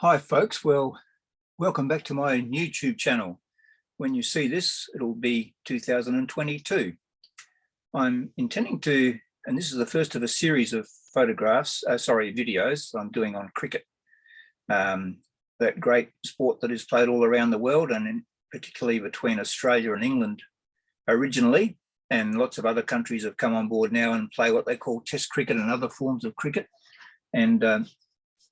Hi folks, well, welcome back to my YouTube channel. When you see this, it'll be 2022. I'm intending to, and this is the first of a series of videos I'm doing on cricket. That great sport that is played all around the world, and particularly between Australia and England originally, and lots of other countries have come on board now and play what they call Test cricket and other forms of cricket. And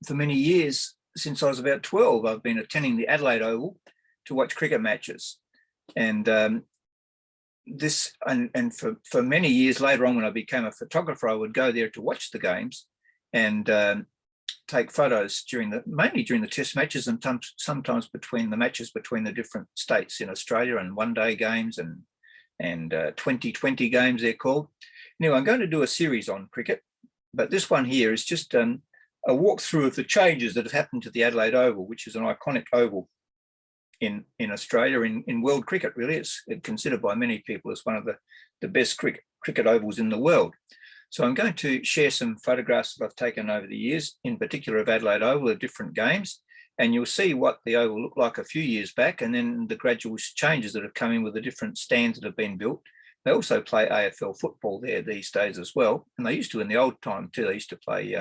for many years, since I was about 12, I've been attending the Adelaide Oval to watch cricket matches. And for many years later on, when I became a photographer, I would go there to watch the games and take photos mainly during the Test matches, and sometimes between the matches between the different states in Australia, and one-day games and 2020 games they're called. Anyway, I'm going to do a series on cricket, but this one here is just a walkthrough of the changes that have happened to the Adelaide Oval, which is an iconic oval in Australia, in world cricket. Really, it's considered by many people as one of the best cricket ovals in the world. So I'm going to share some photographs that I've taken over the years, in particular of Adelaide Oval, of different games, and you'll see what the oval looked like a few years back, and then the gradual changes that have come in with the different stands that have been built. They also play AFL football there these days as well, and they used to in the old time too. They used to play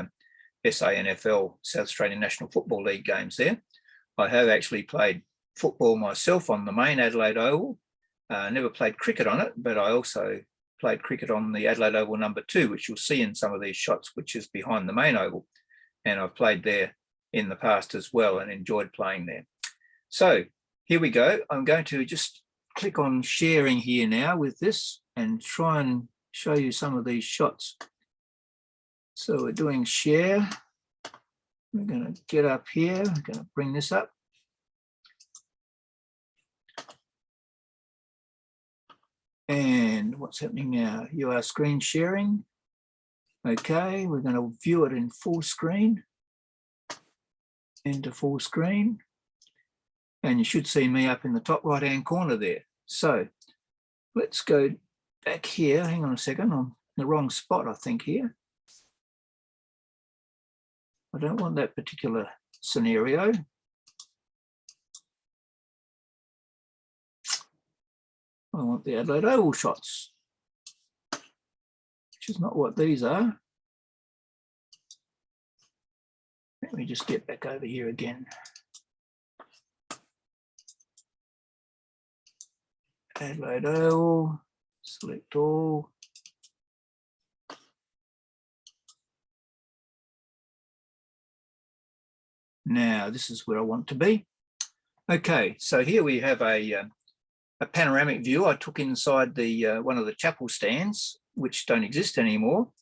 SANFL, South Australian National Football League games there. I have actually played football myself on the main Adelaide Oval. Never played cricket on it, but I also played cricket on the Adelaide Oval number 2, which you'll see in some of these shots, which is behind the main oval. And I've played there in the past as well and enjoyed playing there. So here we go. I'm going to just click on sharing here now with this and try and show you some of these shots. So we're doing share. We're going to get up here. I'm going to bring this up. And what's happening now? You are screen sharing. Okay, we're going to view it in full screen. Into full screen. And you should see me up in the top right-hand corner there. So let's go back here. Hang on a second. I'm in the wrong spot, I think, here. I don't want that particular scenario. I want the Adelaide Oval shots, which is not what these are. Let me just get back over here again. Adelaide Oval, select all. Now, this is where I want to be. Okay, so here we have a panoramic view I took inside the one of the chapel stands, which don't exist anymore.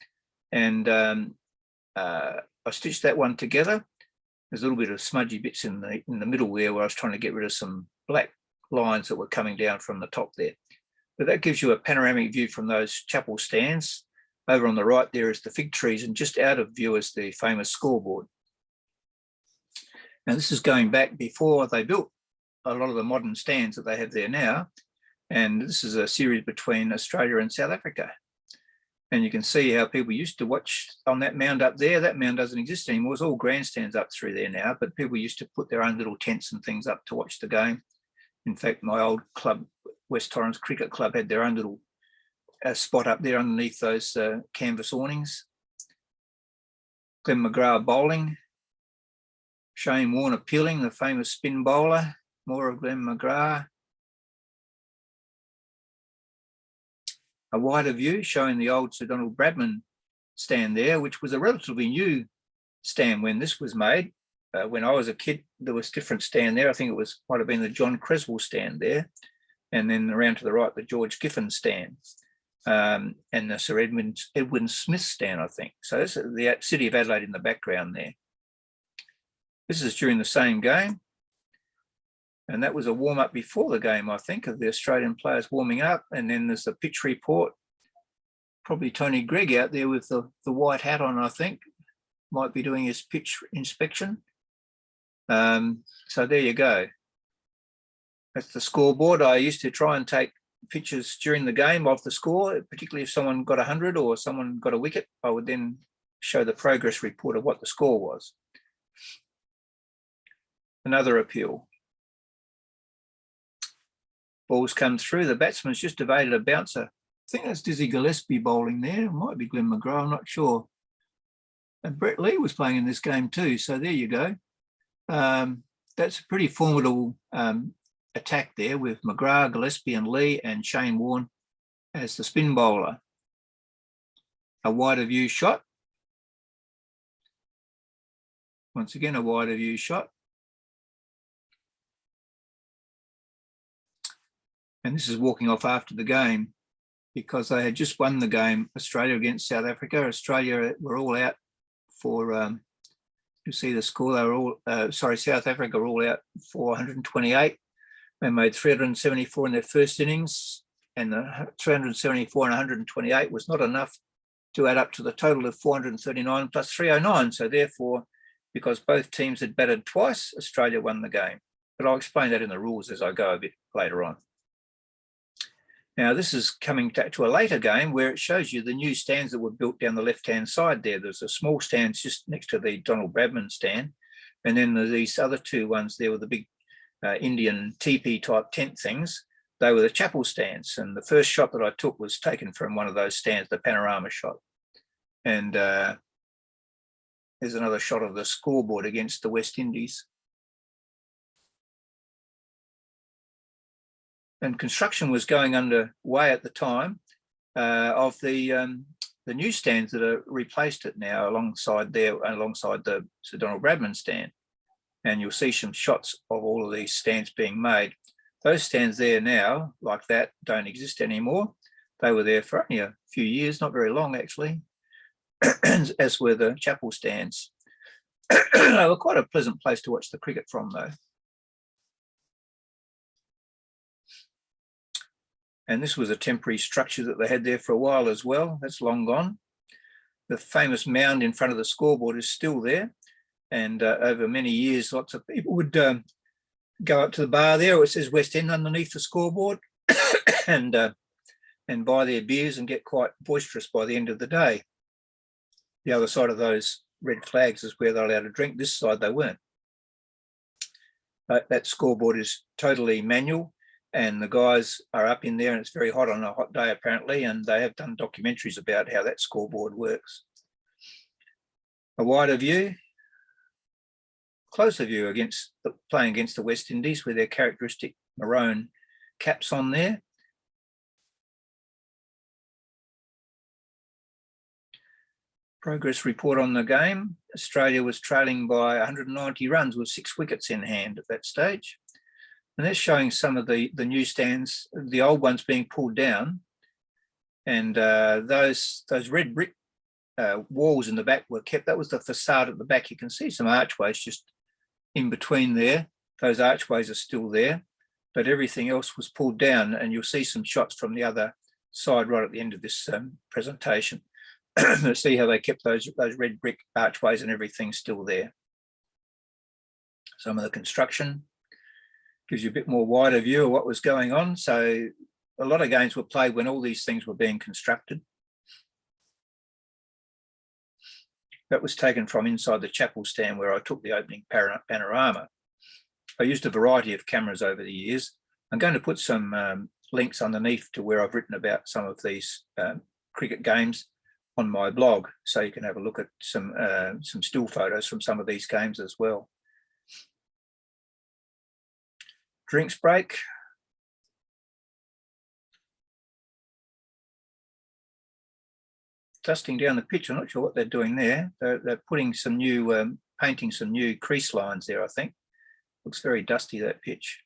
And I stitched that one together. There's a little bit of smudgy bits in the middle there where I was trying to get rid of some black lines that were coming down from the top there. But that gives you a panoramic view from those chapel stands. Over on the right there is the fig trees, and just out of view is the famous scoreboard. Now, this is going back before they built a lot of the modern stands that they have there now. And this is a series between Australia and South Africa. And you can see how people used to watch on that mound up there. That mound doesn't exist anymore. It's all grandstands up through there now, but people used to put their own little tents and things up to watch the game. In fact, my old club, West Torrens Cricket Club, had their own little spot up there underneath those canvas awnings. Glenn McGrath bowling. Shane Warner peeling, the famous spin bowler. More of Glenn McGrath. A wider view showing the old Sir Donald Bradman stand there, which was a relatively new stand when this was made. When I was a kid, there was a different stand there. I think it might have been the John Creswell stand there. And then around to the right, the George Giffen stand. And the Sir Edwin Smith stand, I think. So this is the city of Adelaide in the background there. This is during the same game. And that was a warm-up before the game, I think, of the Australian players warming up. And then there's the pitch report. Probably Tony Gregg out there with the white hat on, I think. Might be doing his pitch inspection. So there you go. That's the scoreboard. I used to try and take pictures during the game of the score, particularly if someone got 100 or someone got a wicket. I would then show the progress report of what the score was. Another appeal. Ball's come through. The batsman's just evaded a bouncer. I think that's Dizzy Gillespie bowling there. It might be Glenn McGrath, I'm not sure. And Brett Lee was playing in this game too. So there you go. That's a pretty formidable attack there with McGrath, Gillespie and Lee and Shane Warne as the spin bowler. A wider view shot. Once again, a wider view shot. And this is walking off after the game because they had just won the game, Australia against South Africa. Australia were all out for, you see the score, they were all, South Africa were all out for 128. They made 374 in their first innings, and the 374 and 128 was not enough to add up to the total of 439 plus 309. So therefore, because both teams had batted twice, Australia won the game. But I'll explain that in the rules as I go a bit later on. Now, this is coming to a later game where it shows you the new stands that were built down the left-hand side there. There's a small stand just next to the Donald Bradman stand. And then there's these other two ones there with the big Indian teepee-type tent things. They were the chapel stands. And the first shot that I took was taken from one of those stands, the panorama shot. And there's another shot of the scoreboard against the West Indies. And construction was going underway at the time of the new stands that are replaced it now alongside the Sir Donald Bradman stand. And you'll see some shots of all of these stands being made. Those stands there now, like that, don't exist anymore. They were there for only a few years, not very long actually, as were the chapel stands. They were quite a pleasant place to watch the cricket from though. And this was a temporary structure that they had there for a while as well. That's long gone. The famous mound in front of the scoreboard is still there. And over many years, lots of people would go up to the bar there, where it says West End underneath the scoreboard, and buy their beers and get quite boisterous by the end of the day. The other side of those red flags is where they're allowed to drink. This side they weren't. That scoreboard is totally manual. And the guys are up in there and it's very hot on a hot day apparently, and they have done documentaries about how that scoreboard works. A wider view, closer view playing against the West Indies with their characteristic maroon caps on there. Progress report on the game. Australia was trailing by 190 runs with 6 wickets in hand at that stage. And that's showing some of the new stands, the old ones being pulled down. And those red brick walls in the back were kept. That was the facade at the back. You can see some archways just in between there. Those archways are still there, but everything else was pulled down. And you'll see some shots from the other side right at the end of this presentation. See how they kept those red brick archways and everything still there. Some of the construction gives you a bit more wider view of what was going on. So a lot of games were played when all these things were being constructed. That was taken from inside the chapel stand where I took the opening panorama. I used a variety of cameras over the years. I'm going to put some links underneath to where I've written about some of these cricket games on my blog, so you can have a look at some still photos from some of these games as well. Drinks break. Dusting down the pitch. I'm not sure what they're doing there. They're putting some new, painting some new crease lines there, I think. Looks very dusty, that pitch.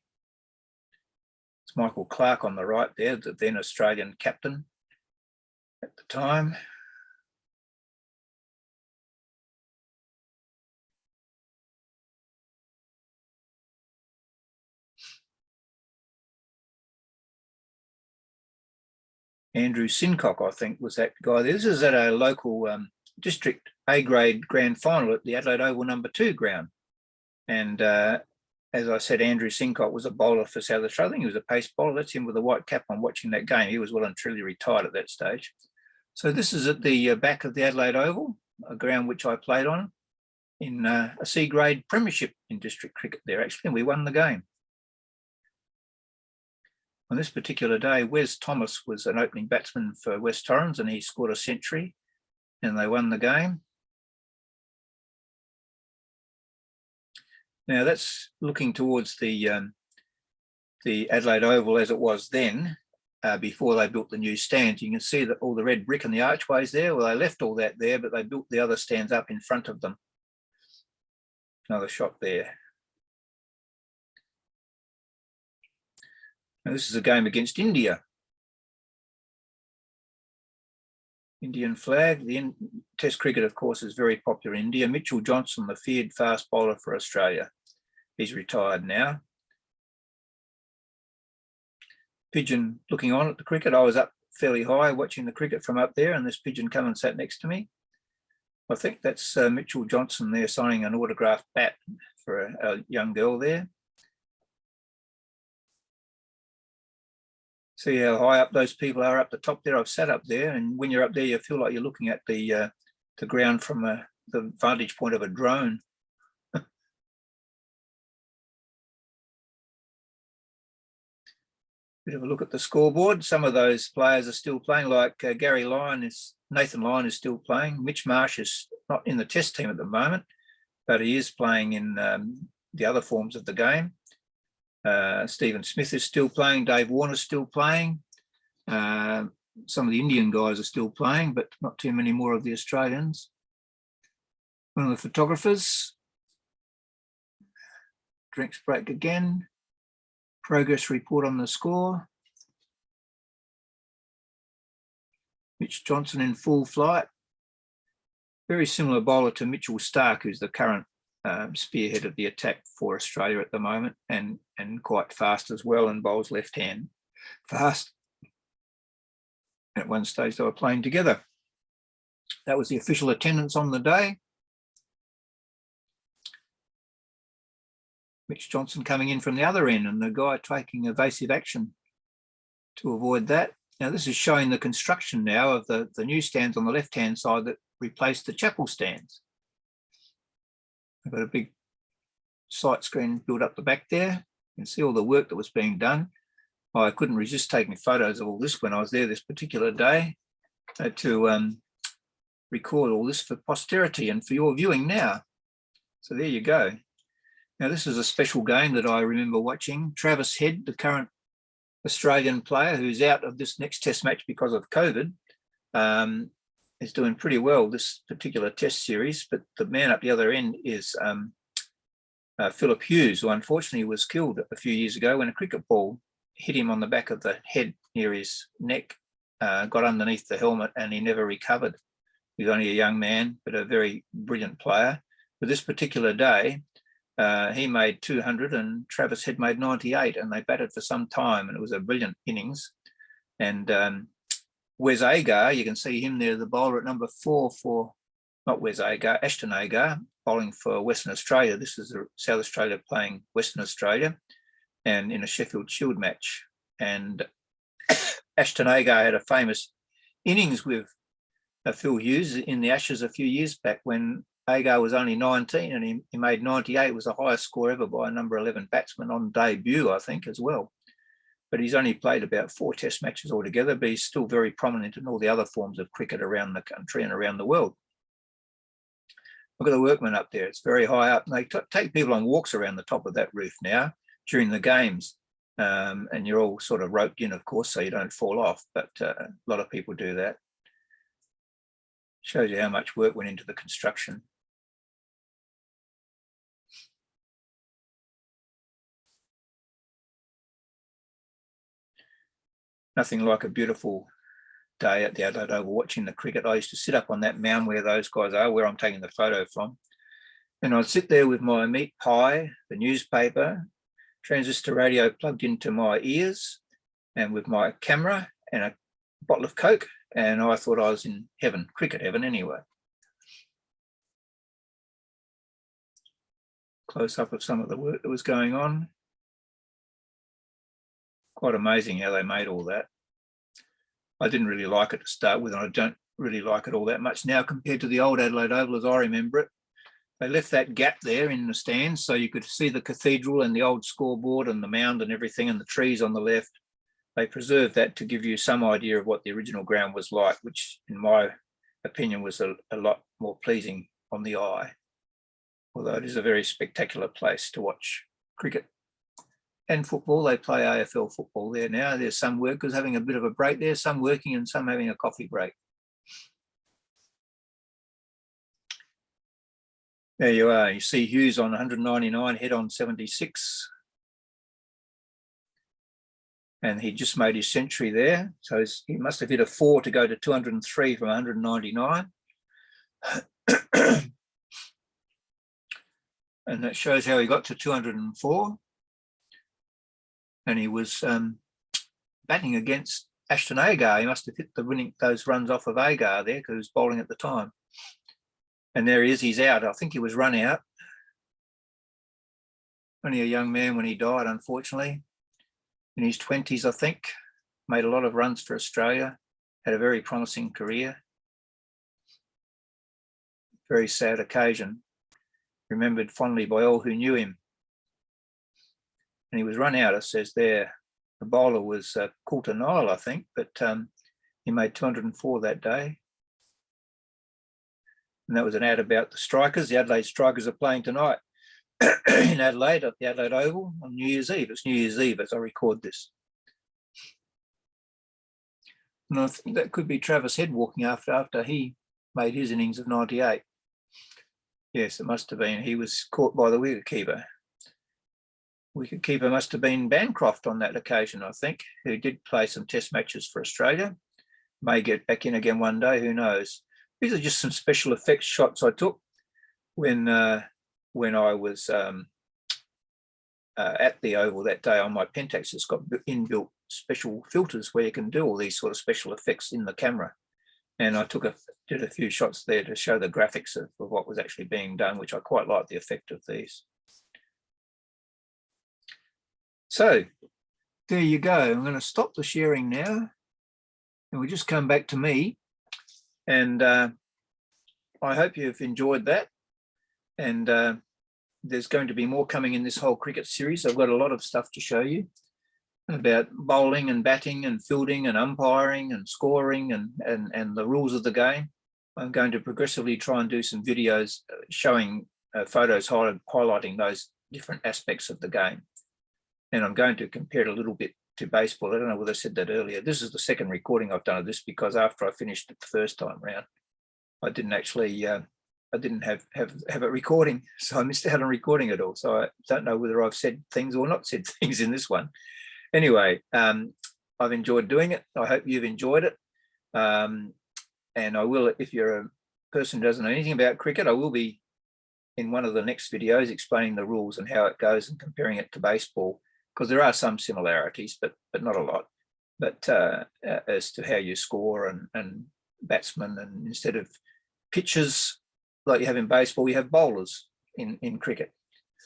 It's Michael Clarke on the right there, the then Australian captain at the time. Andrew Sincock, I think, was that guy. This is at a local district A-grade grand final at the Adelaide Oval #2 ground. And as I said, Andrew Sincock was a bowler for South Australia. I think he was a pace bowler. That's him with a white cap on watching that game. He was well and truly retired at that stage. So this is at the back of the Adelaide Oval, a ground which I played on. in a C-grade premiership in district cricket there, actually, and we won the game. On this particular day, Wes Thomas was an opening batsman for West Torrens, and he scored a century, and they won the game. Now that's looking towards the Adelaide Oval as it was then, before they built the new stands. You can see that all the red brick and the archways there. Well, they left all that there, but they built the other stands up in front of them. Another shot there. Now, this is a game against India. Indian flag. The Test cricket, of course, is very popular in India. Mitchell Johnson, the feared fast bowler for Australia. He's retired now. Pigeon looking on at the cricket. I was up fairly high watching the cricket from up there, and this pigeon come and sat next to me. I think that's Mitchell Johnson there signing an autographed bat for a young girl there. See how high up those people are up the top there. I've sat up there, and when you're up there, you feel like you're looking at the ground from the vantage point of a drone. Bit of a look at the scoreboard. Some of those players are still playing, like Nathan Lyon is still playing. Mitch Marsh is not in the Test team at the moment, but he is playing in the other forms of the game. Stephen Smith is still playing. Dave Warner's still playing. Some of the Indian guys are still playing, but not too many more of the Australians. One of the photographers. Drinks break again. Progress report on the score. Mitch Johnson in full flight. Very similar bowler to Mitchell Stark, who's the current spearhead of the attack for Australia at the moment, and quite fast as well, and bowls left hand fast. At one stage they were playing together. That was the official attendance on the day. Mitch Johnson coming in from the other end, and the guy taking evasive action to avoid that. Now this is showing the construction now of the new stands on the left-hand side that replaced the chapel stands. I've got a big sight screen built up the back there. You can see all the work that was being done. I couldn't resist taking photos of all this when I was there this particular day to record all this for posterity and for your viewing now. So there you go. Now, this is a special game that I remember watching. Travis Head, the current Australian player who's out of this next Test match because of COVID, is doing pretty well this particular Test series. But the man up the other end is Phillip Hughes, who unfortunately was killed a few years ago when a cricket ball hit him on the back of the head near his neck, got underneath the helmet, and he never recovered. He was only a young man, but a very brilliant player. But this particular day, he made 200 and Travis Head made 98, and they batted for some time, and it was a brilliant innings. And Wes Agar, you can see him there, the bowler at number 4 for, not Wes Agar, Ashton Agar, bowling for Western Australia. This is South Australia playing Western Australia, and in a Sheffield Shield match. And Ashton Agar had a famous innings with Phil Hughes in the Ashes a few years back when Agar was only 19 and he made 98. It was the highest score ever by a number 11 batsman on debut, I think, as well. But he's only played about 4 Test matches altogether, but he's still very prominent in all the other forms of cricket around the country and around the world. Look at the workmen up there. It's very high up. And they take people on walks around the top of that roof now during the games. And you're all sort of roped in, of course, so you don't fall off. But a lot of people do that. Shows you how much work went into the construction. Nothing like a beautiful day at the Adelaide Oval watching the cricket. I used to sit up on that mound where those guys are, where I'm taking the photo from. And I'd sit there with my meat pie, the newspaper, transistor radio plugged into my ears, and with my camera and a bottle of Coke. And I thought I was in heaven, cricket heaven anyway. Close up of some of the work that was going on. Quite amazing how they made all that. I didn't really like it to start with, and I don't really like it all that much now compared to the old Adelaide Oval as I remember it. They left that gap there in the stands so you could see the cathedral and the old scoreboard and the mound and everything and the trees on the left. They preserved that to give you some idea of what the original ground was like, which in my opinion was a lot more pleasing on the eye, although it is a very spectacular place to watch cricket and football. They play AFL football there now. There's some workers having a bit of a break there, some working and some having a coffee break. There you are. You see Hughes on 199, head on 76. And he just made his century there. So he must have hit a 4 to go to 203 from 199. And that shows how he got to 204. And he was batting against Ashton Agar. He must have hit those runs off of Agar there because he was bowling at the time. And there he is, he's out. I think he was run out. Only a young man when he died, unfortunately. In his 20s, I think. Made a lot of runs for Australia. Had a very promising career. Very sad occasion. Remembered fondly by all who knew him. And he was run out, it says there. The bowler was Coulter Nile, I think, but he made 204 that day. And that was an ad about the strikers. The Adelaide Strikers are playing tonight in Adelaide at the Adelaide Oval on New Year's Eve. It's New Year's Eve as I record this. And I think that could be Travis Head walking after he made his innings of 98. Yes, it must have been. He was caught by the wicketkeeper. Wicketkeeper must have been Bancroft on that occasion, I think, who did play some test matches for Australia. May get back in again one day, who knows. These are just some special effects shots I took when I was at the Oval that day on my Pentax. It's got inbuilt special filters where you can do all these sort of special effects in the camera. And I did a few shots there to show the graphics of what was actually being done, which I quite like the effect of these. So there you go. I'm going to stop the sharing now. And we'll just come back to me. And I hope you've enjoyed that. And there's going to be more coming in this whole cricket series. I've got a lot of stuff to show you about bowling and batting and fielding and umpiring and scoring and the rules of the game. I'm going to progressively try and do some videos showing photos highlighting those different aspects of the game. And I'm going to compare it a little bit to baseball. I don't know whether I said that earlier. This is the second recording I've done of this because after I finished it the first time round, I didn't actually, I didn't have it recording. So I missed out on recording it all. So I don't know whether I've said things or not said things in this one. Anyway, I've enjoyed doing it. I hope you've enjoyed it. And I will, if you're a person who doesn't know anything about cricket, I will be in one of the next videos explaining the rules and how it goes and comparing it to baseball, because there are some similarities, but not a lot. But as to how you score and batsmen, and instead of pitchers like you have in baseball, you have bowlers in cricket.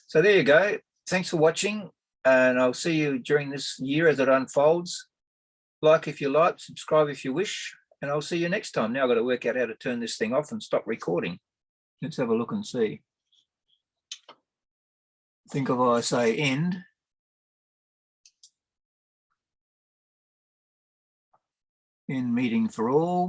So there you go. Thanks for watching, and I'll see you during this year as it unfolds. Like if you like, subscribe if you wish, and I'll see you next time. Now I've got to work out how to turn this thing off and stop recording. Let's have a look and see. Think of I say end. In meeting for all.